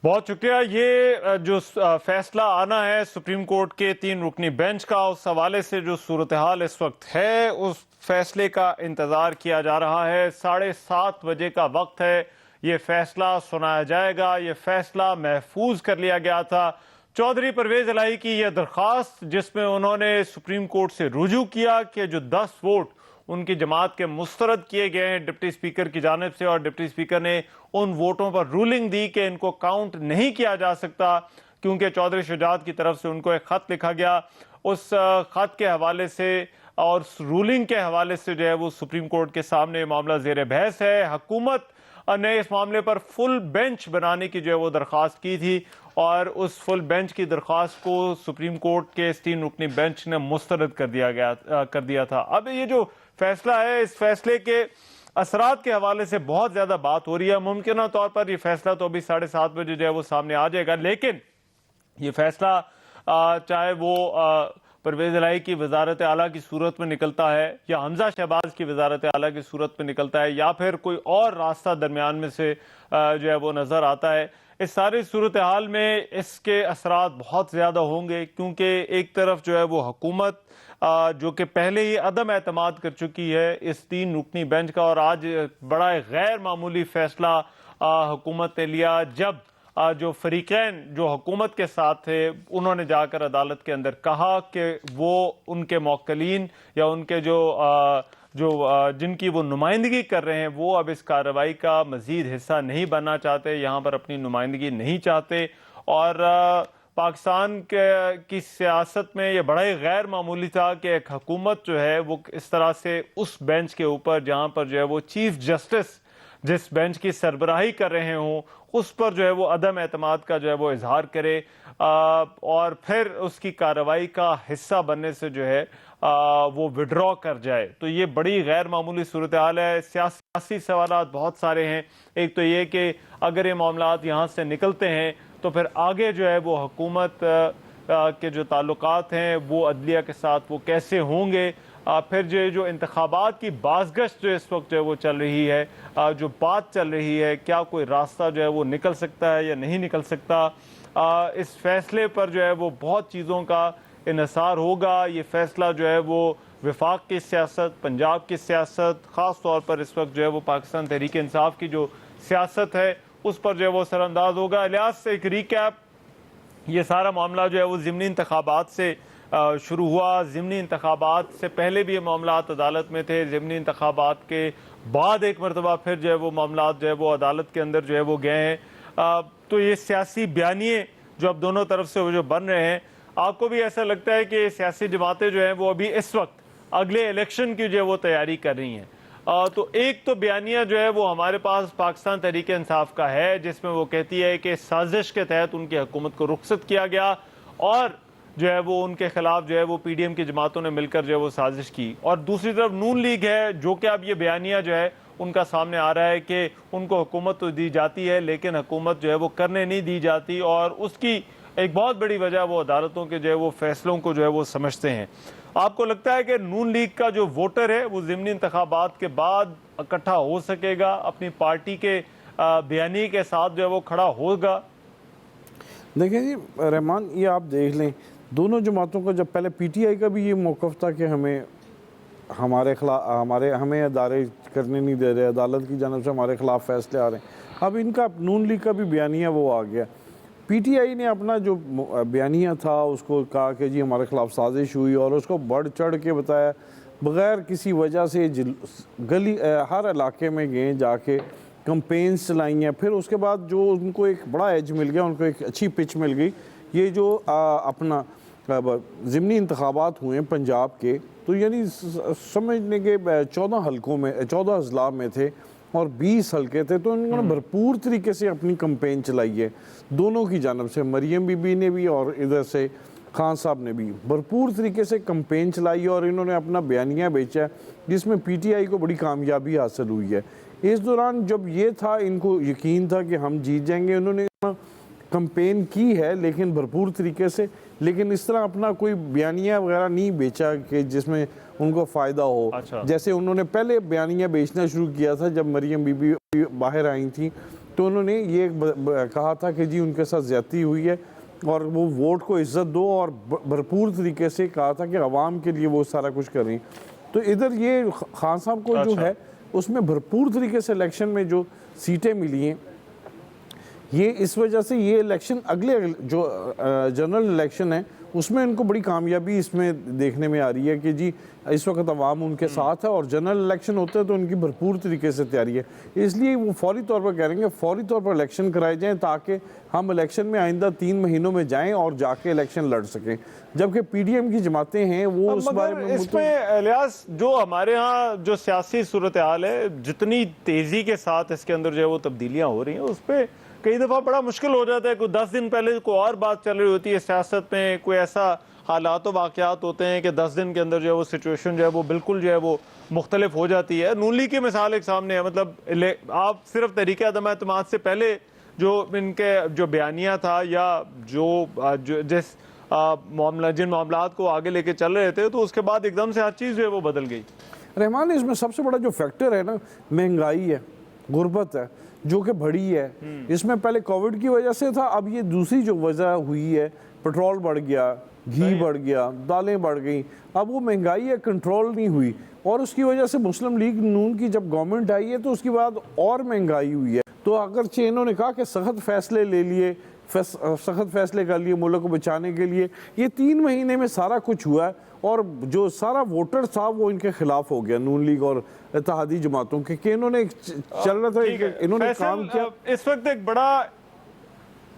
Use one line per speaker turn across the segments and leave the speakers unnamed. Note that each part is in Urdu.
بہت شکریہ۔ یہ جو فیصلہ آنا ہے سپریم کورٹ کے 3 رکنی بینچ کا، اس حوالے سے جو صورتحال اس وقت ہے اس فیصلے کا انتظار کیا جا رہا ہے۔ 7:30 بجے کا وقت ہے، یہ فیصلہ سنایا جائے گا۔ یہ فیصلہ محفوظ کر لیا گیا تھا۔ چودھری پرویز الہی کی یہ درخواست، جس میں انہوں نے سپریم کورٹ سے رجوع کیا کہ جو 10 ووٹ ان کی جماعت کے مسترد کیے گئے ہیں ڈپٹی اسپیکر کی جانب سے، اور ڈپٹی اسپیکر نے ان ووٹوں پر رولنگ دی کہ ان کو کاؤنٹ نہیں کیا جا سکتا کیونکہ چودھری شجاعت کی طرف سے ان کو ایک خط لکھا گیا۔ اس خط کے حوالے سے اور رولنگ کے حوالے سے جو ہے وہ سپریم کورٹ کے سامنے معاملہ زیر بحث ہے۔ حکومت نے اس معاملے پر فل بینچ بنانے کی جو ہے وہ درخواست کی تھی، اور اس فل بینچ کی درخواست کو سپریم کورٹ کے اس 3 رکنی بینچ نے مسترد کر دیا تھا۔ اب یہ جو فیصلہ ہے، اس فیصلے کے اثرات کے حوالے سے بہت زیادہ بات ہو رہی ہے۔ ممکنہ طور پر یہ فیصلہ تو ابھی 7:30 بجے جو ہے وہ سامنے آ جائے گا، لیکن یہ فیصلہ چاہے وہ پرویز الہی کی وزارت اعلیٰ کی صورت میں نکلتا ہے، یا حمزہ شہباز کی وزارت اعلیٰ کی صورت میں نکلتا ہے، یا پھر کوئی اور راستہ درمیان میں سے جو ہے وہ نظر آتا ہے، اس ساری صورتحال میں اس کے اثرات بہت زیادہ ہوں گے، کیونکہ ایک طرف جو ہے وہ حکومت جو کہ پہلے ہی عدم اعتماد کر چکی ہے اس 3 رکنی بینچ کا، اور آج بڑا غیر معمولی فیصلہ حکومت نے لیا جب جو فریقین جو حکومت کے ساتھ تھے انہوں نے جا کر عدالت کے اندر کہا کہ وہ ان کے موکلین یا ان کے جن کی وہ نمائندگی کر رہے ہیں وہ اب اس کارروائی کا مزید حصہ نہیں بننا چاہتے، یہاں پر اپنی نمائندگی نہیں چاہتے۔ اور پاکستان کی سیاست میں یہ بڑا ہی غیر معمولی تھا کہ ایک حکومت جو ہے وہ اس طرح سے اس بینچ کے اوپر جہاں پر جو ہے وہ چیف جسٹس جس بینچ کی سربراہی کر رہے ہوں اس پر جو ہے وہ عدم اعتماد کا جو ہے وہ اظہار کرے، اور پھر اس کی کارروائی کا حصہ بننے سے جو ہے وہ وڈرا کر جائے۔ تو یہ بڑی غیر معمولی صورتحال ہے۔ سیاسی سوالات بہت سارے ہیں۔ ایک تو یہ کہ اگر یہ معاملات یہاں سے نکلتے ہیں تو پھر آگے جو ہے وہ حکومت کے جو تعلقات ہیں وہ عدلیہ کے ساتھ وہ کیسے ہوں گے، پھر جو انتخابات کی بازگشت جو اس وقت جو ہے وہ چل رہی ہے، جو بات چل رہی ہے، کیا کوئی راستہ جو ہے وہ نکل سکتا ہے یا نہیں نکل سکتا، اس فیصلے پر جو ہے وہ بہت چیزوں کا انحصار ہوگا۔ یہ فیصلہ جو ہے وہ وفاق کی سیاست، پنجاب کی سیاست، خاص طور پر اس وقت جو ہے وہ پاکستان تحریک انصاف کی جو سیاست ہے اس پر جو ہے وہ اثر انداز ہوگا۔ الیاس، ایک ریکیپ، یہ سارا معاملہ جو ہے وہ ضمنی انتخابات سے شروع ہوا۔ ضمنی انتخابات سے پہلے بھی یہ معاملات عدالت میں تھے، ضمنی انتخابات کے بعد ایک مرتبہ پھر جو ہے وہ معاملات جو ہے وہ عدالت کے اندر جو ہے وہ گئے ہیں۔ تو یہ سیاسی بیانیے جو اب دونوں طرف سے وہ جو بن رہے ہیں، آپ کو بھی ایسا لگتا ہے کہ سیاسی جماعتیں جو ہیں وہ ابھی اس وقت اگلے الیکشن کی جو ہے وہ تیاری کر رہی ہیں؟ تو ایک تو بیانیہ جو ہے وہ ہمارے پاس پاکستان تحریک انصاف کا ہے جس میں وہ کہتی ہے کہ سازش کے تحت ان کی حکومت کو رخصت کیا گیا، اور جو ہے وہ ان کے خلاف جو ہے وہ پی ڈی ایم کی جماعتوں نے مل کر جو ہے وہ سازش کی۔ اور دوسری طرف نون لیگ ہے جو کہ اب یہ بیانیہ جو ہے ان کا سامنے آ رہا ہے کہ ان کو حکومت تو دی جاتی ہے لیکن حکومت جو ہے وہ کرنے نہیں دی جاتی، اور اس کی ایک بہت بڑی وجہ وہ عدالتوں کے جو ہے وہ فیصلوں کو جو ہے وہ سمجھتے ہیں۔ آپ کو لگتا ہے کہ نون لیگ کا جو ووٹر ہے وہ ضمنی انتخابات کے بعد اکٹھا ہو سکے گا، اپنی پارٹی کے بیانیے کے ساتھ جو ہے وہ کھڑا ہوگا؟
دیکھیں جی رحمان، یہ آپ دیکھ لیں دونوں جماعتوں کا، جب پہلے پی ٹی آئی کا بھی یہ موقف تھا کہ ہمیں ادارے کرنے نہیں دے رہے، عدالت کی جانب سے ہمارے خلاف فیصلے آ رہے ہیں، اب ان کا نون لیگ کا بھی بیانیہ وہ آ گیا۔ پی ٹی آئی نے اپنا جو بیانیہ تھا اس کو کہا کہ جی ہمارے خلاف سازش ہوئی، اور اس کو بڑھ چڑھ کے بتایا، بغیر کسی وجہ سے گلی ہر علاقے میں گئے، جا کے کمپینز چلائی ہیں۔ پھر اس کے بعد جو ان کو ایک بڑا ایج مل گیا، ان کو ایک اچھی پچ مل گئی، یہ جو اپنا ضمنی انتخابات ہوئے پنجاب کے، تو یعنی سمجھنے کے 14 حلقوں میں 14 اضلاع میں تھے اور 20 حلقے تھے، تو انہوں نے بھرپور طریقے سے اپنی کمپین چلائی ہے دونوں کی جانب سے، مریم بی بی نے بھی اور ادھر سے خان صاحب نے بھی بھرپور طریقے سے کمپین چلائی ہے، اور انہوں نے اپنا بیانیہ بیچا ہے جس میں پی ٹی آئی کو بڑی کامیابی حاصل ہوئی ہے۔ اس دوران جب یہ تھا، ان کو یقین تھا کہ ہم جیت جائیں گے، انہوں نے کمپین کی ہے لیکن بھرپور طریقے سے، لیکن اس طرح اپنا کوئی بیانیہ وغیرہ نہیں بیچا کہ جس میں ان کو فائدہ ہو۔ جیسے انہوں نے پہلے بیانیہ بیچنا شروع کیا تھا جب مریم بی بی باہر آئی تھیں، تو انہوں نے یہ کہا تھا کہ جی ان کے ساتھ زیادتی ہوئی ہے اور وہ ووٹ کو عزت دو، اور بھرپور طریقے سے کہا تھا کہ عوام کے لیے وہ سارا کچھ کریں. تو ادھر یہ خان صاحب کو جو ہے اس میں بھرپور طریقے سے الیکشن میں جو سیٹیں ملی ہیں، یہ اس وجہ سے یہ الیکشن اگلے جو جنرل الیکشن ہے اس میں ان کو بڑی کامیابی اس میں دیکھنے میں آ رہی ہے کہ جی اس وقت عوام ان کے ساتھ ہے، اور جنرل الیکشن ہوتے ہیں تو ان کی بھرپور طریقے سے تیاری ہے. اس لیے وہ فوری طور پر کہہ رہے ہیں کہ فوری طور پر الیکشن کرائے جائیں تاکہ ہم الیکشن میں آئندہ 3 مہینوں میں جائیں اور جا کے الیکشن لڑ سکیں. جبکہ پی ڈی ایم کی جماعتیں ہیں وہ اس بارے میں
اس میں الیاس جو ہمارے ہاں جو سیاسی صورتحال ہے، جتنی تیزی کے ساتھ اس کے اندر جو ہے وہ تبدیلیاں ہو رہی ہیں، اس پہ کئی دفعہ بڑا مشکل ہو جاتا ہے. کوئی 10 دن پہلے کوئی اور بات چل رہی ہوتی ہے سیاست میں، کوئی ایسا حالات و واقعات ہوتے ہیں کہ 10 دن کے اندر جو ہے وہ سچویشن جو ہے وہ بالکل جو ہے وہ مختلف ہو جاتی ہے. نون لیگ کی مثال ایک سامنے ہے، مطلب آپ صرف تحریک عدم اعتماد سے پہلے جو ان کے جو بیانیہ تھا یا جو جس جن معاملات کو آگے لے کے چل رہے تھے، تو اس کے بعد ایک دم سے ہر چیز جو ہے وہ بدل گئی.
رحمان، اس میں سب سے بڑا جو فیکٹر ہے نا، مہنگائی ہے، غربت ہے جو کہ بڑھی ہے. اس میں پہلے کووڈ کی وجہ سے تھا، اب یہ دوسری جو وجہ ہوئی ہے، پیٹرول بڑھ گیا، گھی بڑھ گیا، دالیں بڑھ گئیں. اب وہ مہنگائی ہے کنٹرول نہیں ہوئی، اور اس کی وجہ سے مسلم لیگ نون کی جب گورنمنٹ آئی ہے تو اس کے بعد اور مہنگائی ہوئی ہے. تو اگرچہ انہوں نے کہا کہ سخت فیصلے لے لیے، سخت فیصلے کر لیے ملک کو بچانے کے لیے، یہ 3 مہینے میں سارا کچھ ہوا ہے، اور جو سارا ووٹر تھا وہ ان کے خلاف ہو گیا، نون لیگ اور اتحادی جماعتوں کے، کہ انہوں نے چل رہا تھا کہ انہوں نے کام کیا.
اس وقت ایک بڑا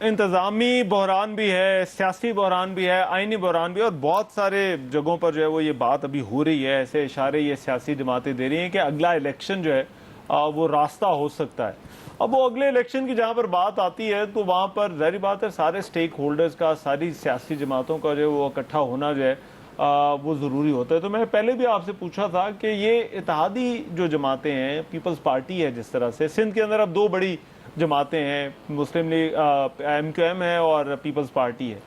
انتظامی بحران بھی ہے، سیاسی بحران بھی ہے، آئینی بحران بھی ہے، اور بہت سارے جگہوں پر جو ہے وہ یہ بات ابھی ہو رہی ہے، ایسے اشارے یہ سیاسی جماعتیں دے رہی ہیں کہ اگلا الیکشن جو ہے وہ راستہ ہو سکتا ہے. اب وہ اگلے الیکشن کی جہاں پر بات آتی ہے تو وہاں پر ظاہری بات ہے سارے سٹیک ہولڈرز کا، ساری سیاسی جماعتوں کا جو ہے وہ اکٹھا ہونا جو ہے وہ ضروری ہوتا ہے. تو میں پہلے بھی آپ سے پوچھا تھا کہ یہ اتحادی جو جماعتیں ہیں، پیپلز پارٹی ہے جس طرح سے، سندھ کے اندر اب 2 بڑی جماعتیں ہیں، مسلم لیگ ایم کیو ایم ہے اور پیپلز پارٹی ہے.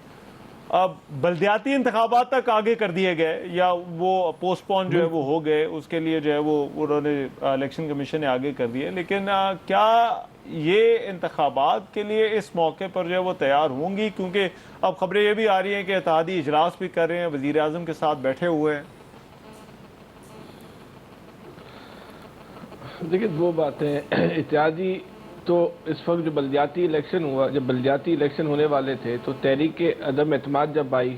اب بلدیاتی انتخابات تک آگے کر دیے گئے یا وہ پوسٹ پون جو ہے وہ ہو گئے، اس کے لیے جو ہے وہ انہوں نے الیکشن کمیشن نے آگے کر دیے. لیکن کیا یہ انتخابات کے لیے اس موقع پر جو ہے وہ تیار ہوں گی؟ کیونکہ اب خبریں یہ بھی آ رہی ہیں کہ اتحادی اجلاس بھی کر رہے ہیں، وزیر اعظم کے ساتھ بیٹھے ہوئے ہیں.
دیکھیں 2 باتیں. اتحادی تو اس وقت جو بلدیاتی الیکشن ہوا، جب بلدیاتی الیکشن ہونے والے تھے تو تحریک عدم اعتماد جب آئی،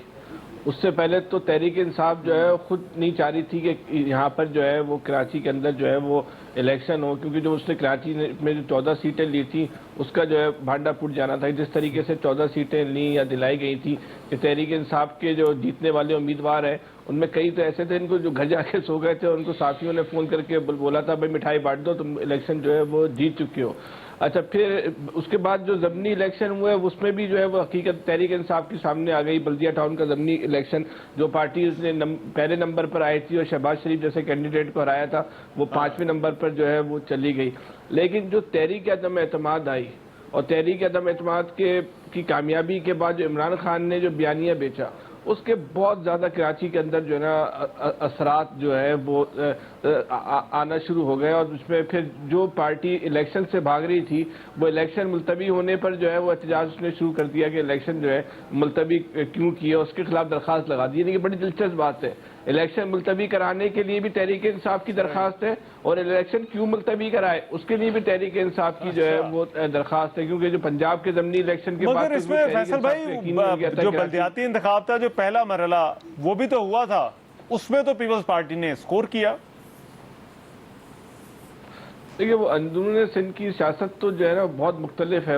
اس سے پہلے تو تحریک انصاف جو ہے خود نہیں چاہ رہی تھی کہ یہاں پر جو ہے وہ کراچی کے اندر جو ہے وہ الیکشن ہو، کیونکہ جو اس نے کراچی میں جو 14 سیٹیں لی تھیں اس کا جو ہے بھانڈا پھوٹ جانا تھا. جس طریقے سے 14 سیٹیں لیں یا دلائی گئی تھی کہ تحریک انصاف کے جو جیتنے والے امیدوار ہیں ان میں کئی تو ایسے تھے ان کو جو گھر جا کے سو گئے تھے، ان کو صحافیوں نے فون کر کے بولا تھا بھائی مٹھائی بانٹ دو، تم الیکشن جو ہے وہ جیت چکے ہو. اچھا، پھر اس کے بعد جو ضمنی الیکشن ہوئے اس میں بھی جو ہے وہ حقیقت تحریک انصاف کی سامنے آ گئی. بلدیہ ٹاؤن کا ضمنی الیکشن جو پارٹیز نے پہلے نمبر پر آئی تھی اور شہباز شریف جیسے کینڈیڈیٹ کو ہرایا تھا، وہ 5ویں نمبر پر جو ہے وہ چلی گئی. لیکن جو تحریک عدم اعتماد آئی اور تحریک عدم اعتماد کی کامیابی کے بعد جو عمران خان نے جو بیانیہ بیچا، اس کے بہت زیادہ کراچی کے اندر جو ہے نا اثرات جو ہے وہ آنا شروع ہو گئے. اور اس میں پھر جو پارٹی الیکشن سے بھاگ رہی تھی وہ الیکشن ملتوی ہونے پر جو ہے وہ احتجاج اس نے شروع کر دیا کہ الیکشن جو ہے ملتوی کیوں کیا، اس کے خلاف درخواست لگا دی. یعنی کہ بڑی دلچسپ بات ہے، الیکشن ملتوی کرانے کے لیے بھی تحریک انصاف کی درخواست ہے، اور الیکشن کیوں ملتوی کرائے اس کے لیے بھی تحریک انصاف کی جو ہے وہ درخواست ہے. کیونکہ جو پنجاب کے ضمنی الیکشن کے بعد
مگر اس میں فیصل بھائی جو بلدیاتی انتخاب تھا، جو پہلا مرحلہ وہ بھی تو ہوا تھا، اس میں تو پیپلز پارٹی نے اسکور کیا.
دیکھیے وہ اندرون سندھ کی سیاست تو جو ہے نا بہت مختلف ہے،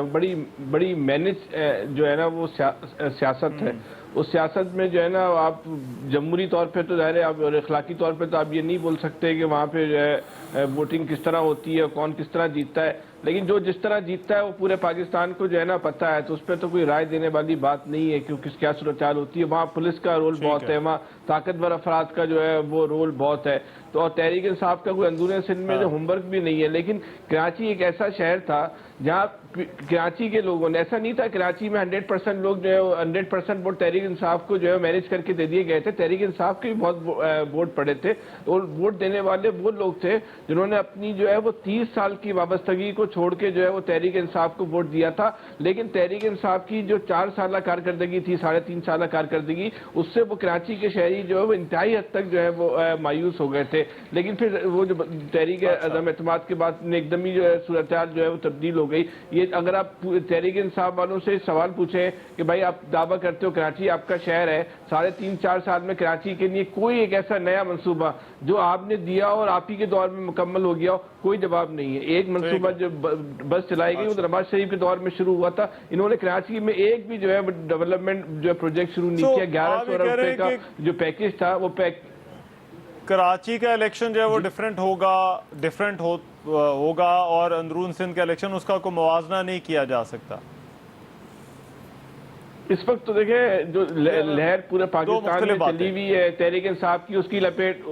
بڑی مینج جو ہے نا وہ سیاست ہے. اس سیاست میں جو ہے نا آپ جمہوری طور پہ تو ظاہر ہے اور اخلاقی طور پہ تو آپ یہ نہیں بول سکتے کہ وہاں پہ جو ہے ووٹنگ کس طرح ہوتی ہے، کون کس طرح جیتتا ہے. لیکن جو جس طرح جیتتا ہے وہ پورے پاکستان کو جو ہے نا پتہ ہے، تو اس پہ تو کوئی رائے دینے والی بات نہیں ہے کہ کیا صورتحال ہوتی ہے. وہاں پولیس کا رول بہت ہے، وہاں طاقتور افراد کا جو ہے وہ رول بہت ہے. تو اور تحریک انصاف کا کوئی اندرون سندھ میں جو ہوم ورک بھی نہیں ہے. لیکن کراچی ایک ایسا شہر تھا جہاں کراچی کے لوگوں نے، ایسا نہیں تھا کراچی میں 100% لوگ جو ہے 100% ووٹ تحریک انصاف کو جو ہے مینج کر کے دے دیے گئے تھے. تحریک انصاف کے بھی بہت ووٹ پڑے تھے، اور ووٹ دینے والے وہ لوگ تھے جنہوں نے اپنی جو ہے وہ 30 سال کی وابستگی کو چھوڑ کے جو ہے وہ تحریک انصاف کو ووٹ دیا تھا. لیکن تحریک انصاف کی جو 4 سالہ کارکردگی تھی، 3.5 سالہ کارکردگی، اس سے وہ کراچی کے شہری جو ہے وہ انتہائی حد تک جو ہے وہ مایوس ہو گئے تھے. لیکن پھر وہ جو تحریک عدم اعتماد کے بعد ایک دم ہی جو ہے صورتحال جو ہے وہ تبدیل ہو گئی. یہ اگر آپ تحریک انصاف والوں سے سوال پوچھیں کہ بھائی آپ دعویٰ کرتے ہو کراچی آپ کا شہر ہے، 3.5-4 سال میں کراچی کے لیے کوئی ایک ایسا نیا منصوبہ جو آپ نے دیا اور آپ ہی کے دور میں مکمل ہو گیا ہو، کوئی جواب نہیں ہے. ایک منصوبہ جو بس چلائی گئی وہ نواز شریف کے دور میں شروع ہوا تھا. انہوں نے کراچی میں ایک بھی جو ہے ڈیولپمنٹ جو ہے پروجیکٹ شروع نہیں کیا. 1100 ارب روپے کا جو پیکیج تھا وہ
کراچی کا الیکشن جو ہے وہ ڈیفرنٹ ہوگا اور اندرون سندھ کا الیکشن اس کا کوئی موازنہ نہیں کیا جا سکتا.
اس وقت تو دیکھیں جو لہر پورے پاکستان میں چلی ہوئی ہے تحریک انصاف کی، اس کی لپیٹ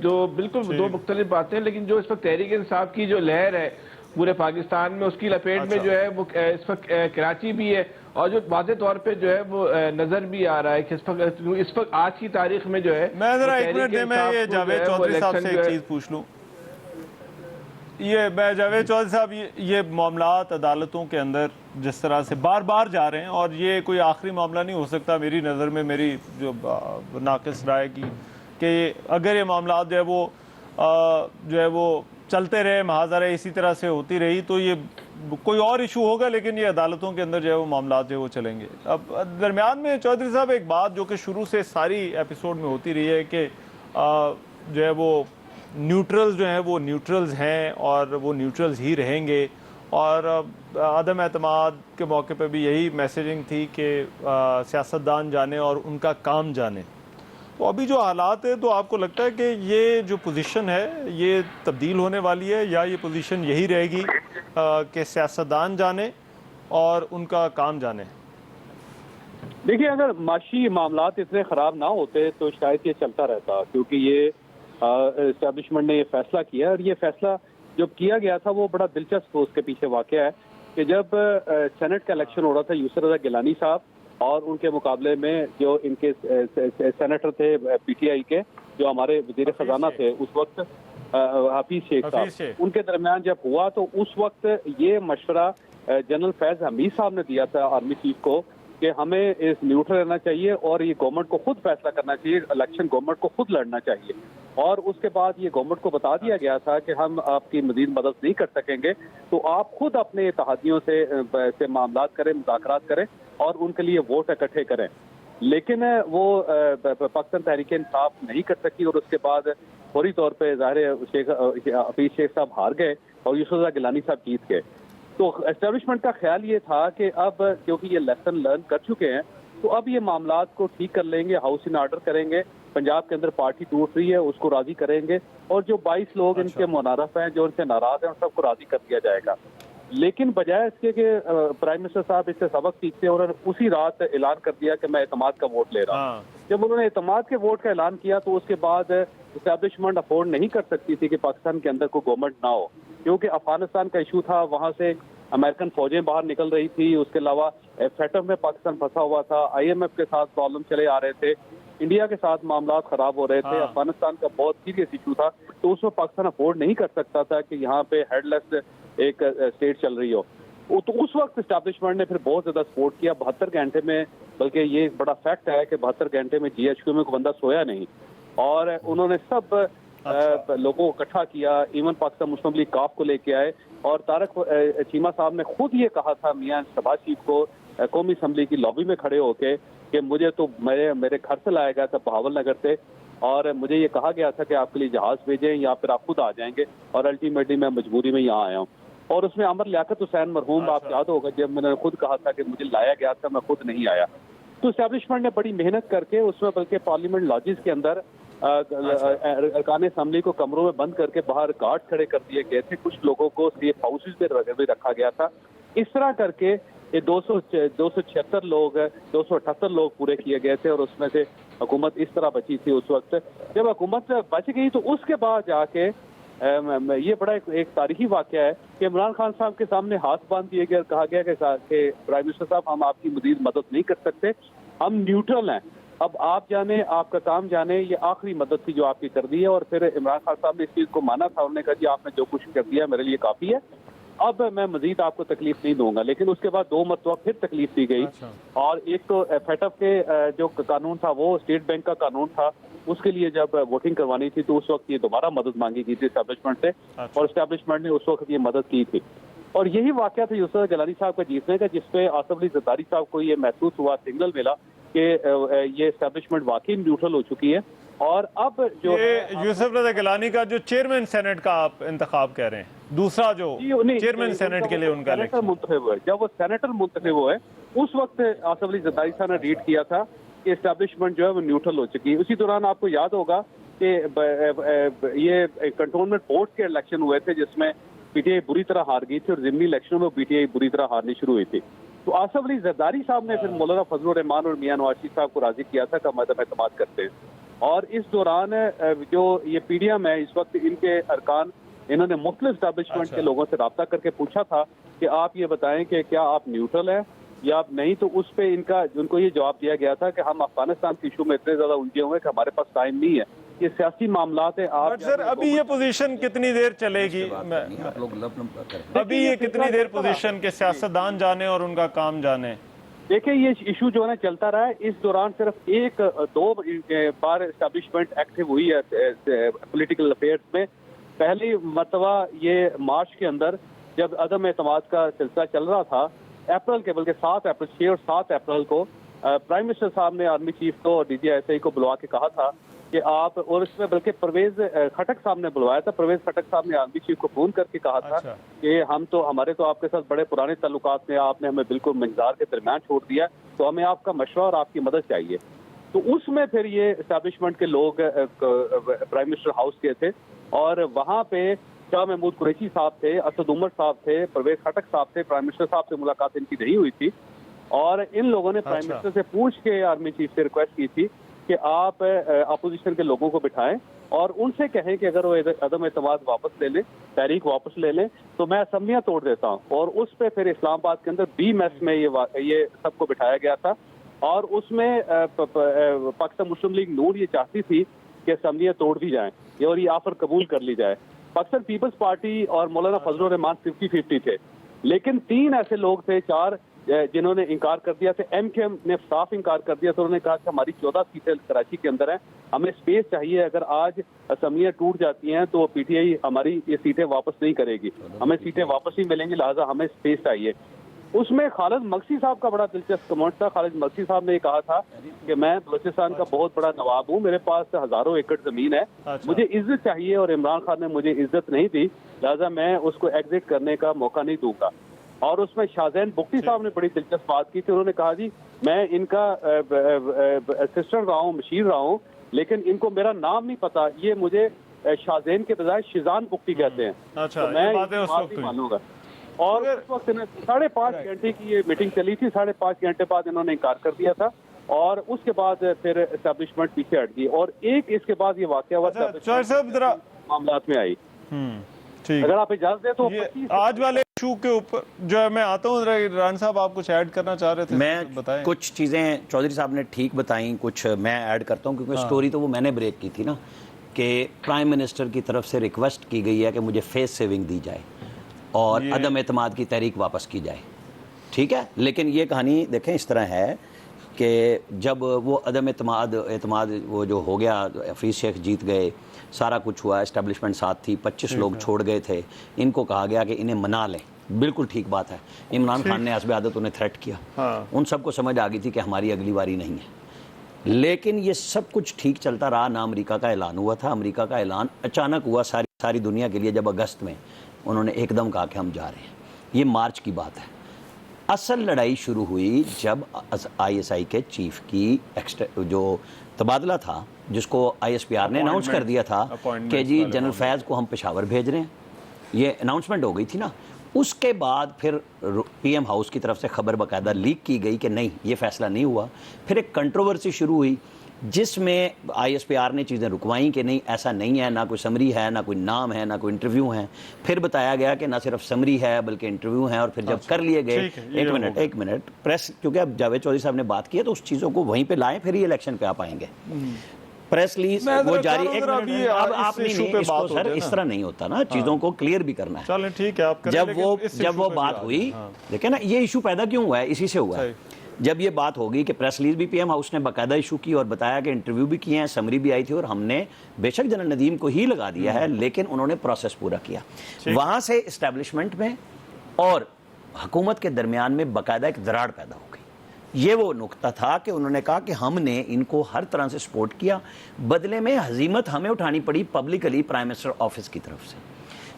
جو بالکل دو مختلف باتیں ہیں، لیکن جو اس وقت تحریک انصاف کی جو لہر ہے پورے پاکستان میں، اس کی لپیٹ میں جو ہے وہ اس وقت کراچی بھی ہے، اور جو واضح طور پہ جو ہے وہ نظر بھی آ رہا ہے کہ اس وقت آج کی تاریخ میں جو ہے
میں ذرا ایک منٹ میں یہ جاوید چودھری صاحب سے ایک چیز پوچھ لوں. جاوید چودھری صاحب، یہ معاملات عدالتوں کے اندر جس طرح سے بار بار جا رہے ہیں، اور یہ کوئی آخری معاملہ نہیں ہو سکتا میری نظر میں، میری جو ناقص رائے کی، کہ اگر یہ معاملات جو ہے وہ چلتے رہے، محاذرے اسی طرح سے ہوتی رہی، تو یہ کوئی اور ایشو ہوگا، لیکن یہ عدالتوں کے اندر جو ہے وہ معاملات جو ہے وہ چلیں گے. اب درمیان میں چودھری صاحب ایک بات جو کہ شروع سے ساری ایپیسوڈ میں ہوتی رہی ہے کہ جو ہے وہ نیوٹرلز جو ہیں وہ نیوٹرلز ہیں اور وہ نیوٹرلز ہی رہیں گے، اور عدم اعتماد کے موقع پہ بھی یہی میسیجنگ تھی کہ سیاستدان جانے اور ان کا کام جانے. تو ابھی جو حالات ہے، تو آپ کو لگتا ہے کہ یہ جو پوزیشن ہے یہ تبدیل ہونے والی ہے، یا یہ پوزیشن یہی رہے گی کہ سیاستدان جانے اور ان کا کام جانے؟
دیکھیے، اگر معاشی معاملات اتنے خراب نہ ہوتے تو شاید یہ چلتا رہتا، کیونکہ یہ اسٹیبلشمنٹ نے یہ فیصلہ کیا، اور یہ فیصلہ جو کیا گیا تھا وہ بڑا دلچسپ اس کے پیچھے واقعہ ہے کہ جب سینٹ کا الیکشن ہو رہا تھا، یسر رضا گیلانی صاحب اور ان کے مقابلے میں جو ان کے سینیٹر تھے پی ٹی آئی کے، جو ہمارے وزیر خزانہ تھے اس وقت، حفیظ شیخ صاحب، ان کے درمیان جب ہوا تو اس وقت یہ مشورہ جنرل فیض حمید صاحب نے دیا تھا آرمی چیف کو کہ ہمیں اس نیوٹرل رہنا چاہیے اور یہ گورنمنٹ کو خود فیصلہ کرنا چاہیے، الیکشن گورنمنٹ کو خود لڑنا چاہیے. اور اس کے بعد یہ گورنمنٹ کو بتا دیا گیا تھا کہ ہم آپ کی مزید مدد نہیں کر سکیں گے، تو آپ خود اپنے اتحادیوں سے معاملات کریں، مذاکرات کریں اور ان کے لیے ووٹ اکٹھے کریں. لیکن وہ پاکستان تحریک انصاف نہیں کر سکی، اور اس کے بعد فوری طور پہ ظاہر حفیظ شیخ صاحب ہار گئے اور یسر رضا گیلانی صاحب جیت گئے. تو اسٹیبلشمنٹ کا خیال یہ تھا کہ اب کیونکہ یہ لیسن لرن کر چکے ہیں تو اب یہ معاملات کو ٹھیک کر لیں گے، ہاؤس ان آرڈر کریں گے. پنجاب کے اندر پارٹی ٹوٹ رہی ہے، اس کو راضی کریں گے، اور جو 22 لوگ ان کے منحرف ہیں، جو ان سے ناراض ہیں، ان سب کو راضی کر دیا جائے گا. لیکن بجائے اس کے کہ پرائم منسٹر صاحب اس سے سبق سیکھتے، انہوں نے اسی رات اعلان کر دیا کہ میں اعتماد کا ووٹ لے رہا ہوں. جب انہوں نے اعتماد کے ووٹ کا اعلان کیا تو اس کے بعد اسٹیبلشمنٹ افورڈ نہیں کر سکتی تھی کہ پاکستان کے اندر کوئی گورنمنٹ نہ ہو، کیونکہ افغانستان کا ایشو تھا، وہاں سے امریکن فوجیں باہر نکل رہی تھی، اس کے علاوہ فیٹف میں پاکستان پھنسا ہوا تھا، آئی ایم ایف کے ساتھ پرابلم چلے آ رہے تھے، انڈیا کے ساتھ معاملات خراب ہو رہے تھے، افغانستان کا بہت سیریس ایشو تھا. تو اس میں پاکستان افورڈ نہیں کر سکتا تھا کہ یہاں پہ ہیڈ لیس ایک اسٹیٹ چل رہی ہو. تو اس وقت اسٹیبلشمنٹ نے پھر بہت زیادہ سپورٹ کیا. 72 گھنٹے میں، بلکہ یہ ایک بڑا فیکٹ ہے کہ 72 گھنٹے میں جی ایچ کیو میں کوئی بندہ سویا نہیں، اور انہوں نے سب لوگوں کو اکٹھا کیا، ایون پاکستان مسلم لیگ کاف کو لے کے آئے. اور طارق چیمہ صاحب نے خود یہ کہا تھا میاں شہباز شریف کو قومی اسمبلی کی لابی میں کھڑے ہو کے کہ مجھے تو میرے گھر سے لایا گیا تھا بہاول نگر سے، اور مجھے یہ کہا گیا تھا کہ آپ کے لیے جہاز بھیجیں یا پھر آپ خود آ جائیں گے، اور الٹیمیٹلی میں مجبوری میں یہاں آیا ہوں. اور اس میں عمر لیاقت حسین مرحوم، آپ یاد ہوگا جب میں نے خود کہا تھا کہ مجھے لایا گیا تھا، میں خود نہیں آیا. تو اسٹیبلشمنٹ نے بڑی محنت کر کے اس میں، بلکہ پارلیمنٹ لاجز کے اندر ارکان اسمبلی کو کمروں میں بند کر کے باہر گارڈ کھڑے کر دیے گئے تھے، کچھ لوگوں کو سیف ہاؤسز میں رکھا گیا تھا. اس طرح کر کے یہ 276 لوگ 278 لوگ پورے کیے گئے تھے، اور اس میں سے حکومت اس طرح بچی تھی. اس وقت جب حکومت بچ گئی تو اس کے بعد جا کے یہ بڑا ایک تاریخی واقعہ ہے کہ عمران خان صاحب کے سامنے ہاتھ باندھ دیے گئے اور کہا گیا کہ پرائم منسٹر صاحب ہم آپ کی مزید مدد نہیں کر سکتے, ہم نیوٹرل ہیں, اب آپ جانے, آپ کا کام جانے, یہ آخری مدد تھی جو آپ کی کر دی ہے. اور پھر عمران خان صاحب نے اس چیز کو مانا تھا, انہوں نے کہا جی آپ نے جو کچھ کر دیا میرے لیے کافی ہے, اب میں مزید آپ کو تکلیف نہیں دوں گا. لیکن اس کے بعد 2 مرتبہ پھر تکلیف دی گئی, اور ایک تو فیٹ اف کے جو قانون تھا وہ اسٹیٹ بینک کا قانون تھا, اس کے لیے جب ووٹنگ کروانی تھی تو اس وقت یہ دوبارہ مدد مانگی گئی تھی اسٹیبلشمنٹ سے, اور اسٹیبلشمنٹ نے اس وقت یہ مدد کی تھی. اور یہی واقعہ تھا یسر گیلانی صاحب کا جیتنے کا, جس پہ آصف علی زرداری صاحب کو یہ محسوس ہوا, سگنل ملا کہ یہ اسٹیبلشمنٹ واقعی نیوٹرل ہو چکی ہے. اور اب جو
یوسف رضا گیلانی کا جو چیئرمین سینٹ کا آپ انتخاب کہہ رہے ہیں, دوسرا جو چیئرمین سینٹ کے لیے ان کا الیکشن
منتخب ہوا ہے, جب وہ سینیٹر منتخب ہوئے اس وقت آصف علی زرداری صاحب نے ریڈ کیا تھا کہ اسٹیبلشمنٹ جو ہے وہ نیوٹرل ہو چکی ہے. اسی دوران آپ کو یاد ہوگا کہ یہ کنٹونمنٹ بورڈ کے الیکشن ہوئے تھے جس میں پی ٹی آئی بری طرح ہار گئی تھی, اور ضمنی الیکشنوں میں پی ٹی آئی بری طرح ہارنی شروع ہوئی تھی. تو آصف علی زرداری صاحب نے پھر مولانا فضل الرحمان اور میاں نواز شریف صاحب کو راضی کیا تھا کہ ہم عدم اعتماد کرتے ہیں. اور اس دوران جو یہ پی ڈی ایم ہے اس وقت, ان کے ارکان, انہوں نے مختلف اسٹیبلشمنٹ کے لوگوں سے رابطہ کر کے پوچھا تھا کہ آپ یہ بتائیں کہ کیا آپ نیوٹرل ہیں یا آپ نہیں. تو اس پہ ان کو یہ جواب دیا گیا تھا کہ ہم افغانستان کے ایشو میں اتنے زیادہ الجھے ہوئے کہ ہمارے پاس ٹائم نہیں ہے, یہ سیاسی معاملات ہیں. آپ
سر ابھی یہ پوزیشن کتنی دیر چلے گی, ابھی یہ کتنی دیر پوزیشن کے سیاستدان جانے اور ان کا کام جانے؟
دیکھیں یہ ایشو جو ہے نا چلتا رہا ہے. اس دوران صرف 1-2 بار اسٹیبلشمنٹ ایکٹیو ہوئی ہے پولیٹیکل افیئرس میں. پہلی مرتبہ یہ مارچ کے اندر جب عدم اعتماد کا سلسلہ چل رہا تھا, اپریل کے بلکہ 7 اپریل 6 اور 7 اپریل کو پرائم منسٹر صاحب نے آرمی چیف کو اور ڈی جی ایس آئی کو بلوا کے کہا تھا کہ آپ, اور اس میں بلکہ پرویز خٹک صاحب نے بلوایا تھا, پرویز خٹک صاحب نے آرمی چیف کو فون کر کے کہا تھا کہ ہمارے تو آپ کے ساتھ بڑے پرانے تعلقات میں, آپ نے ہمیں بالکل منظار کے درمیان چھوڑ دیا, تو ہمیں آپ کا مشورہ اور آپ کی مدد چاہیے. تو اس میں پھر یہ اسٹیبلشمنٹ کے لوگ پرائم منسٹر ہاؤس گئے تھے, اور وہاں پہ شاہ محمود قریشی صاحب تھے, اسد عمر صاحب تھے, پرویز خٹک صاحب تھے. پرائم منسٹر صاحب سے ملاقات ان کی نہیں ہوئی تھی, اور ان لوگوں نے پرائم منسٹر سے پوچھ کے آرمی چیف سے ریکویسٹ کی تھی کہ آپ اپوزیشن کے لوگوں کو بٹھائیں اور ان سے کہیں کہ اگر وہ عدم اعتماد واپس لے لیں, تحریک واپس لے لیں, تو میں اسمبلیاں توڑ دیتا ہوں. اور اس پہ پھر اسلام آباد کے اندر بی میس میں یہ سب کو بٹھایا گیا تھا, اور اس میں پاکستان مسلم لیگ نون یہ چاہتی تھی کہ اسمبلیاں توڑ دی جائیں اور یہ آفر قبول کر لی جائے. پاکستان پیپلز پارٹی اور مولانا فضل الرحمان 50-50 تھے, لیکن 3 ایسے لوگ تھے, 4 جنہوں نے انکار کر دیا تھا. ایم کے ایم نے صاف انکار کر دیا تھا, انہوں نے کہا کہ ہماری 14 سیٹیں کراچی کے اندر ہیں, ہمیں اسپیس چاہیے, اگر آج اسمبلیاں ٹوٹ جاتی ہیں تو پی ٹی آئی ہماری یہ سیٹیں واپس نہیں کرے گی, ہمیں سیٹیں واپس نہیں ملیں گی, لہٰذا ہمیں اسپیس چاہیے. اس میں خالد ملسی صاحب کا بڑا دلچسپ کمنٹ تھا. خالد ملسی صاحب نے یہ کہا تھا کہ میں بلوچستان کا بہت بڑا نواب ہوں, میرے پاس ہزاروں ایکڑ زمین ہے, مجھے عزت چاہیے اور عمران خان نے مجھے عزت نہیں دی, لہٰذا میں اس کو ایگزٹ کرنے کا موقع نہیں دوں گا. اور اس میں شاہزین بگٹی صاحب نے بڑی دلچسپ بات کی تھی, انہوں نے کہا جی میں ان کا اسسٹنٹ رہا ہوں, مشیر رہا ہوں, لیکن ان کو میرا نام نہیں پتا, یہ مجھے شاہزین کے بجائے شیزان بگٹی کہتے ہیں, تو میں نہیں مانوں گا. اور اس وقت 5.5 گھنٹے کی یہ میٹنگ چلی تھی, 5.5 گھنٹے بعد انہوں نے انکار کر دیا تھا, اور اس کے بعد پھر اسٹیبلشمنٹ پیچھے ہٹ گئی. اور اس کے بعد یہ واقعہ ہوا معاملات میں آئی. اگر آپ اجازت دیں تو
آج والے ایشو کے اوپر جو ہے میں آتا ہوں, ران صاحب آپ کچھ ایڈ کرنا چاہ رہے تھے,
میں کچھ چیزیں چودھری صاحب نے ٹھیک بتائیں, کچھ میں ایڈ کرتا ہوں, کیونکہ سٹوری تو وہ میں نے بریک کی تھی نا, کہ پرائم منسٹر کی طرف سے ریکویسٹ کی گئی ہے کہ مجھے فیس سیونگ دی جائے اور عدم اعتماد کی تحریک واپس کی جائے, ٹھیک ہے. لیکن یہ کہانی دیکھیں اس طرح ہے کہ جب وہ عدم اعتماد وہ جو ہو گیا, حفیظ شیخ جیت گئے, سارا کچھ ہوا, اسٹیبلشمنٹ ساتھ تھی, 25 لوگ چھوڑ گئے تھے, ان کو کہا گیا کہ انہیں منا لیں, بالکل ٹھیک بات ہے. عمران خان نے حسب عادت انہیں تھریٹ کیا, ان سب کو سمجھ آ گئی تھی کہ ہماری اگلی باری نہیں ہے. لیکن یہ سب کچھ ٹھیک چلتا رہا, نہ امریکہ کا اعلان ہوا تھا. امریکہ کا اعلان اچانک ہوا ساری دنیا کے لیے, جب اگست میں انہوں نے ایک دم کہا کہ ہم جا رہے ہیں. یہ مارچ کی بات ہے. اصل لڑائی شروع ہوئی جب آئی ایس آئی کے چیف کی جو تبادلہ تھا, جس کو آئی ایس پی آر نے اناؤنس کر دیا تھا کہ جی جنرل فیض کو ہم پشاور بھیج رہے ہیں, یہ اناؤنسمنٹ ہو گئی تھی نا. اس کے بعد پھر پی ایم ہاؤس کی طرف سے خبر باقاعدہ لیک کی گئی کہ نہیں, یہ فیصلہ نہیں ہوا. پھر ایک کنٹروورسی شروع ہوئی جس میں ISPR نے چیزیں رکوائیں کہ نہیں ایسا نہیں ہے, نہ کوئی سمری ہے, نہ کوئی نام ہے, نہ کوئی انٹرویو ہے. پھر بتایا گیا کہ نہ صرف سمری ہے بلکہ انٹرویو ہیں, اور پھر جب کر لیے گئے, ایک منٹ پریس, کیونکہ اب جاوید چودھری صاحب نے بات کی ہے تو اس چیزوں کو وہیں پہ لائیں, پھر یہ الیکشن پہ آپ آئیں گے. پریس ریلیز وہ جاری, ایک منٹ, اب آپ نہیں, اس کو سر اس طرح نہیں ہوتا نا, چیزوں کو کلیئر بھی کرنا ہے.
چلیں ٹھیک ہے, آپ
جب وہ بات ہوئی, دیکھیں نا یہ ایشو پیدا کیوں ہوا ہے, اسی سے ہوا ہے. جب یہ بات ہوگی کہ پریس ریلیز بھی PM ہاؤس نے باقاعدہ ایشو کی اور بتایا کہ انٹرویو بھی کیے ہیں, سمری بھی آئی تھی, اور ہم نے بے شک جنرل ندیم کو ہی لگا دیا ہے, لیکن انہوں نے پروسیس پورا کیا. وہاں سے اسٹیبلشمنٹ میں اور حکومت کے درمیان میں باقاعدہ ایک دراڑ پیدا ہو گئی. یہ وہ نقطہ تھا کہ انہوں نے کہا کہ ہم نے ان کو ہر طرح سے سپورٹ کیا, بدلے میں ہزیمت ہمیں اٹھانی پڑی پبلکلی پرائم منسٹر آفس کی طرف سے.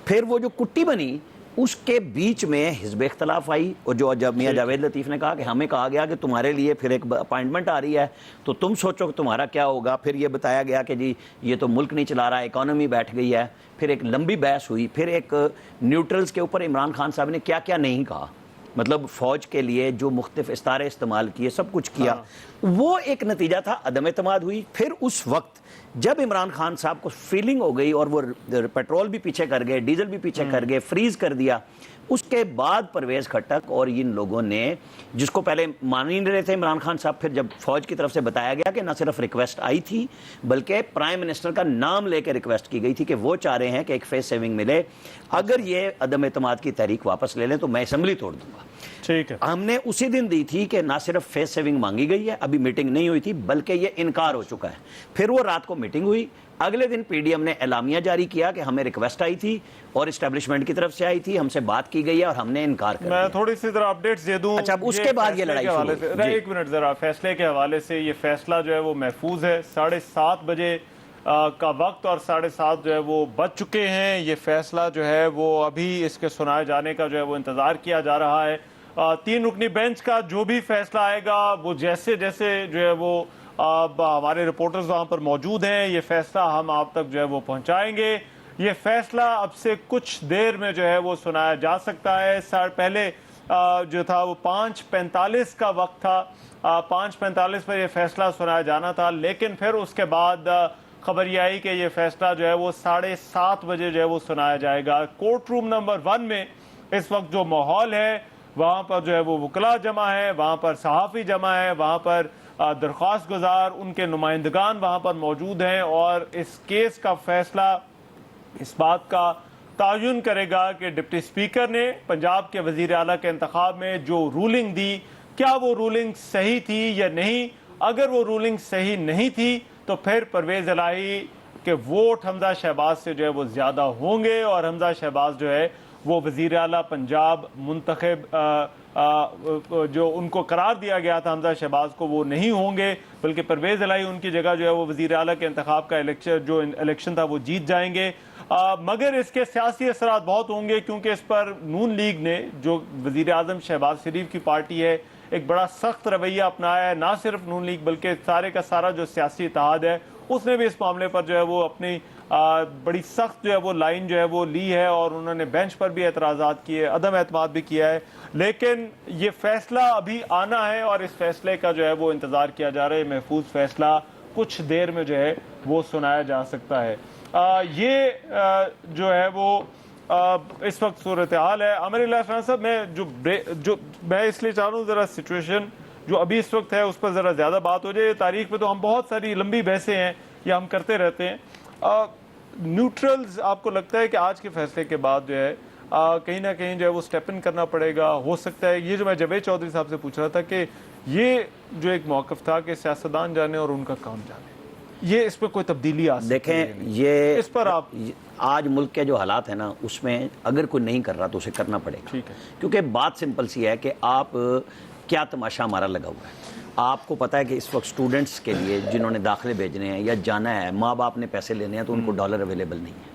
پھر وہ جو کٹی بنی اس کے بیچ میں حزب اختلاف آئی, اور جو جب میاں جاوید لطیف نے کہا کہ ہمیں کہا گیا کہ تمہارے لیے پھر ایک اپائنٹمنٹ آ رہی ہے تو تم سوچو کہ تمہارا کیا ہوگا. پھر یہ بتایا گیا کہ جی یہ تو ملک نہیں چلا رہا, اکانومی بیٹھ گئی ہے. پھر ایک لمبی بحث ہوئی, پھر ایک نیوٹرلز کے اوپر عمران خان صاحب نے کیا کیا نہیں کہا, مطلب فوج کے لیے جو مختلف استعارے استعمال کیے, سب کچھ کیا. وہ ایک نتیجہ تھا, عدم اعتماد ہوئی. پھر اس وقت جب عمران خان صاحب کو فیلنگ ہو گئی اور وہ پیٹرول بھی پیچھے کر گئے, ڈیزل بھی پیچھے کر گئے, فریز کر دیا, اس کے بعد پرویز خٹک اور ان لوگوں نے, جس کو پہلے مان ہی نہیں رہے تھے عمران خان صاحب, پھر جب فوج کی طرف سے بتایا گیا کہ نہ صرف ریکویسٹ آئی تھی بلکہ پرائم منسٹر کا نام لے کے ریکویسٹ کی گئی تھی کہ وہ چاہ رہے ہیں کہ ایک فیس سیونگ ملے, اگر یہ عدم اعتماد کی تحریک واپس لے لیں تو میں اسمبلی توڑ دوں گا.
ٹھیک ہے,
ہم نے اسی دن دی تھی کہ نہ صرف فیس سیونگ مانگی گئی ہے, ابھی میٹنگ نہیں ہوئی تھی, بلکہ یہ انکار ہو چکا ہے. پھر وہ رات کو میٹنگ ہوئی, اگلے دن PDM نے اعلامیہ جاری کیا کہ ہمیں ریکویسٹ آئی تھی اور اسٹیبلشمنٹ کی طرف سے آئی تھی, ہم سے بات کی گئی ہے اور ہم نے انکار کر دیا.
میں تھوڑی سی ذرا اپڈیٹس دے دوں.
اچھا, اب اس کے بعد یہ لڑائی شروع ہوئی.
ایک منٹ ذرا, فیصلے کے حوالے سے یہ فیصلہ جو ہے وہ محفوظ ہے. 7:30 بجے کا وقت اور 7:30 جو ہے وہ بج چکے ہیں. یہ فیصلہ جو ہے وہ ابھی اس کے سنائے جانے کا جو ہے وہ انتظار کیا جا رہا ہے. 3 رکنی بینچ کا جو بھی فیصلہ آئے گا وہ جیسے جیسے جو ہے وہ ہمارے رپورٹرز وہاں پر موجود ہیں, یہ فیصلہ ہم آپ تک جو ہے وہ پہنچائیں گے. یہ فیصلہ اب سے کچھ دیر میں جو ہے وہ سنایا جا سکتا ہے. پہلے جو تھا وہ 5:45 کا وقت تھا, 5:45 پر یہ فیصلہ سنایا جانا تھا, لیکن پھر اس کے بعد خبر یہ آئی کہ یہ فیصلہ جو ہے وہ 7:30 بجے جو ہے وہ سنایا جائے گا. کورٹ روم نمبر 1 میں اس وقت جو ماحول ہے وہاں پر جو ہے وہ وکلاء جمع ہے, وہاں پر صحافی جمع ہے, وہاں پر درخواست گزار ان کے نمائندگان وہاں پر موجود ہیں, اور اس کیس کا فیصلہ اس بات کا تعین کرے گا کہ ڈپٹی اسپیکر نے پنجاب کے وزیر اعلیٰ کے انتخاب میں جو رولنگ دی, کیا وہ رولنگ صحیح تھی یا نہیں. اگر وہ رولنگ صحیح نہیں تھی تو پھر پرویز الہی کے ووٹ حمزہ شہباز سے جو ہے وہ زیادہ ہوں گے, اور حمزہ شہباز جو ہے وہ وزیر اعلیٰ پنجاب منتخب جو ان کو قرار دیا گیا تھا حمزہ شہباز کو, وہ نہیں ہوں گے, بلکہ پرویز الہی ان کی جگہ جو ہے وہ وزیر اعلیٰ کے انتخاب کا الیکشن تھا وہ جیت جائیں گے. مگر اس کے سیاسی اثرات بہت ہوں گے, کیونکہ اس پر نون لیگ نے, جو وزیر اعظم شہباز شریف کی پارٹی ہے, ایک بڑا سخت رویہ اپنایا ہے. نہ صرف نون لیگ بلکہ سارے کا سارا جو سیاسی اتحاد ہے اس نے بھی اس معاملے پر جو ہے وہ اپنی بڑی سخت جو ہے وہ لائن جو ہے وہ لی ہے, اور انہوں نے بینچ پر بھی اعتراضات کیے, عدم اعتماد بھی کیا ہے. لیکن یہ فیصلہ ابھی آنا ہے اور اس فیصلے کا جو ہے وہ انتظار کیا جا رہا ہے. محفوظ فیصلہ کچھ دیر میں جو ہے وہ سنایا جا سکتا ہے. یہ جو ہے وہ اس وقت صورتحال ہے. عامر اللہ صاحب, میں اس لیے چاہ رہا ہوں ذرا سچویشن جو ابھی اس وقت ہے اس پر ذرا زیادہ بات ہو جائے. تاریخ پہ تو ہم بہت ساری لمبی بحثیں ہیں یہ ہم کرتے رہتے ہیں. نیوٹرلز, آپ کو لگتا ہے کہ آج کے فیصلے کے بعد جو ہے کہیں نہ کہیں جو ہے وہ سٹیپ ان کرنا پڑے گا؟ ہو سکتا ہے یہ جو میں جاوید چودھری صاحب سے پوچھ رہا تھا کہ یہ جو ایک موقف تھا کہ سیاستدان جانے اور ان کا کام جانے, یہ اس پہ کوئی تبدیلی آ سکتی ہے؟
دیکھیں, یہ
اس پر آپ
آج ملک کے جو حالات ہیں نا, اس میں اگر کوئی نہیں کر رہا تو اسے کرنا پڑے گا.
ٹھیک ہے,
کیونکہ بات سمپل سی ہے کہ آپ کیا تماشا ہمارا لگا ہوا ہے. آپ کو پتا ہے کہ اس وقت سٹوڈنٹس کے لیے جنہوں نے داخلے بھیجنے ہیں یا جانا ہے, ماں باپ نے پیسے لینے ہیں تو ان کو ڈالر اویلیبل نہیں ہے.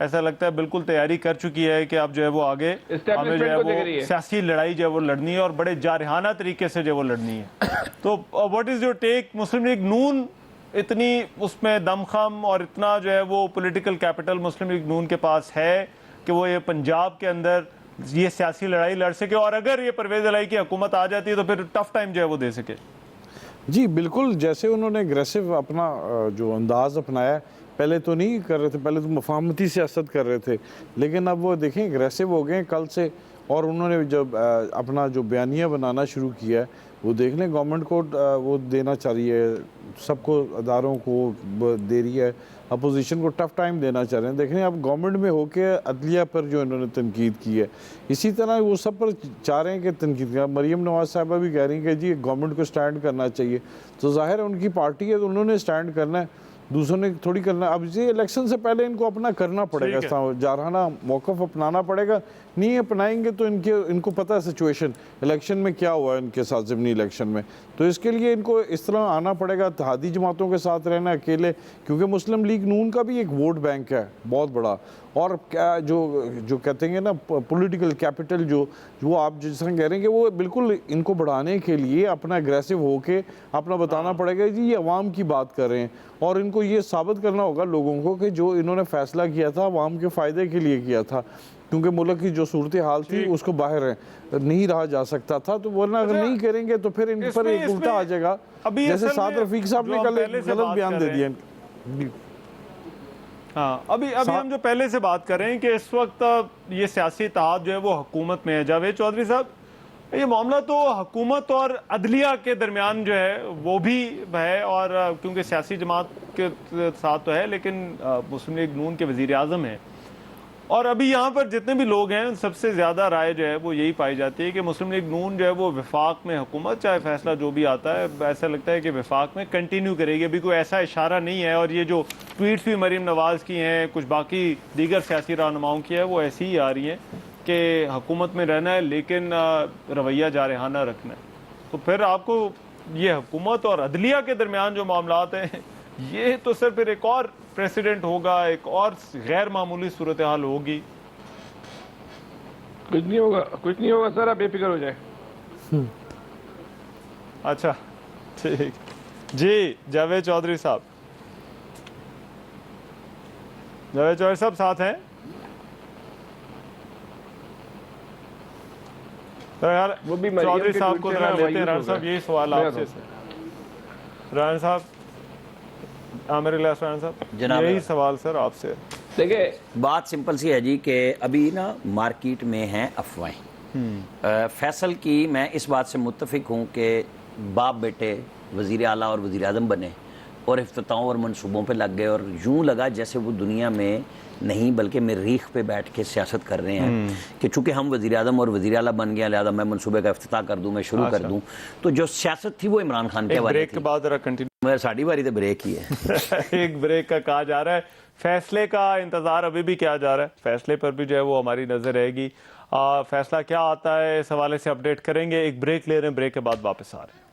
ایسا لگتا ہے بالکل تیاری کر چکی ہے کہ اب جو ہے وہ آگے ہمیں جو ہے وہ سیاسی لڑائی جو ہے وہ لڑنی ہے اور بڑے جارحانہ طریقے سے جو ہے وہ لڑنی ہے. تو what is your take? Muslim League Noon اتنی اس میں دمخم اور اتنا جو ہے وہ پولیٹیکل کیپٹل مسلم لیگ نون کے پاس ہے کہ وہ یہ پنجاب کے اندر یہ سیاسی لڑائی لڑ سکے, اور اگر یہ پرویز الہی کی حکومت آ جاتی ہے تو پھر ٹف ٹائم جو ہے وہ دے سکے؟
جی بالکل, جیسے انہوں نے اگریسو اپنا جو انداز اپنایا, پہلے تو نہیں کر رہے تھے, پہلے تو مفاہمتی سیاست کر رہے تھے, لیکن اب وہ دیکھیں اگریسو ہو گئے کل سے, اور انہوں نے جب اپنا جو بیانیہ بنانا شروع کیا ہے وہ دیکھ لیں گورنمنٹ کو وہ دینا چاہ رہی ہے, سب کو اداروں کو دے رہی ہے, اپوزیشن کو ٹف ٹائم دینا چاہ رہے ہیں. دیکھیں اب گورنمنٹ میں ہو کے عدلیہ پر جو انہوں نے تنقید کی ہے, اسی طرح وہ سب پر چاہ رہے ہیں کہ تنقید کریں. مریم نواز صاحبہ بھی کہہ رہی ہیں کہ جی گورنمنٹ کو سٹینڈ کرنا چاہیے, تو ظاہر ہے ان کی پارٹی ہے تو انہوں نے سٹینڈ کرنا ہے, دوسروں نے تھوڑی کرنا ہے. اب یہ الیکشن سے پہلے ان کو اپنا کرنا پڑے گا, جارحانہ موقف اپنانا پڑے گا. نہیں اپنائیں گے تو ان کو پتہ ہے سچویشن الیکشن میں کیا ہوا ہے ان کے ساتھ ضمنی الیکشن میں, تو اس کے لیے ان کو اس طرح آنا پڑے گا, اتحادی جماعتوں کے ساتھ رہنا اکیلے, کیونکہ مسلم لیگ نون کا بھی ایک ووٹ بینک ہے بہت بڑا, اور جو کہتے ہیں نا پولیٹیکل کیپٹل جو آپ جس طرح کہہ رہے ہیں کہ وہ بالکل ان کو بڑھانے کے لیے اپنا اگریسو ہو کے اپنا بتانا پڑے گا جی یہ عوام کی بات کر رہے ہیں, اور ان کو یہ ثابت کرنا ہوگا لوگوں کو کہ جو انہوں نے فیصلہ کیا تھا عوام کے فائدے کے لیے کیا تھا, کیونکہ ملک کی جو صورتحال تھی اس کو باہر نہیں رہا جا سکتا تھا, تو ورنہ اگر نہیں کریں گے تو پھر ان پر ایک الٹا آ جائے گا, جیسے سعد رفیق صاحب نے کل غلط بیان دے دیا.
ہاں ابھی ہم جو پہلے سے بات کر رہے ہیں کہ اس وقت یہ سیاسی اتحاد جو ہے وہ حکومت میں ہے. جاوید چودھری صاحب, یہ معاملہ تو حکومت اور عدلیہ کے درمیان جو ہے وہ بھی ہے, اور کیونکہ سیاسی جماعت کے ساتھ تو ہے لیکن مسلم لیگ نون کے وزیر اعظم ہیں, اور ابھی یہاں پر جتنے بھی لوگ ہیں سب سے زیادہ رائے جو ہے وہ یہی پائی جاتی ہے کہ مسلم لیگ نون جو ہے وہ وفاق میں حکومت, چاہے فیصلہ جو بھی آتا ہے ایسا لگتا ہے کہ وفاق میں کنٹینیو کرے گی. ابھی کوئی ایسا اشارہ نہیں ہے, اور یہ جو ٹویٹس بھی مریم نواز کی ہیں, کچھ باقی دیگر سیاسی رہنماؤں کی ہے, وہ ایسی ہی آ رہی ہیں کہ حکومت میں رہنا ہے لیکن رویہ جارحانہ رکھنا ہے. تو پھر آپ کو یہ حکومت اور عدلیہ کے درمیان جو معاملات ہیں یہ تو سر پھر ایک اور پریسیڈنٹ ہوگا, ایک اور غیر معمولی صورتحال ہوگی.
کچھ نہیں ہوگا سر, آپ بے فکر ہو جائیں.
اچھا ٹھیک جی. جاوید چودھری صاحب ساتھ ہیں؟ چودھری صاحب کو ذرا لیتے ہیں. رائن صاحب یہی سوال آپ سے, رائن صاحب, عامر الیاس رائن صاحب, یہی سوال سر آپ سے.
دیکھیں بات سمپل سی ہے جی کہ ابھی نا مارکیٹ میں ہیں افواہیں. فیصل کی میں اس بات سے متفق ہوں کہ باپ بیٹے وزیر اعلیٰ اور وزیر اعظم بنے اور افتتاحوں اور منصوبوں پہ لگ گئے, اور یوں لگا جیسے وہ دنیا میں نہیں بلکہ مریخ پہ بیٹھ کے سیاست کر رہے ہیں کہ چونکہ ہم وزیر اعظم اور وزیر اعلیٰ بن گئے لہٰذا میں منصوبے کا افتتاح کر دوں, میں شروع کر دوں. تو جو سیاست تھی وہ عمران خان کے حوالے
بریک کے بعد ذرا کنٹینیو.
ساڑھی باری تو بریک ہی ہے.
ایک بریک کا کہا جا رہا ہے, فیصلے کا انتظار ابھی بھی کیا جا رہا ہے, فیصلے پر بھی جو ہے وہ ہماری نظر رہے گی. فیصلہ کیا آتا ہے اس حوالے سے اپڈیٹ کریں گے. ایک بریک لے رہے ہیں, بریک کے بعد واپس آ رہے ہیں.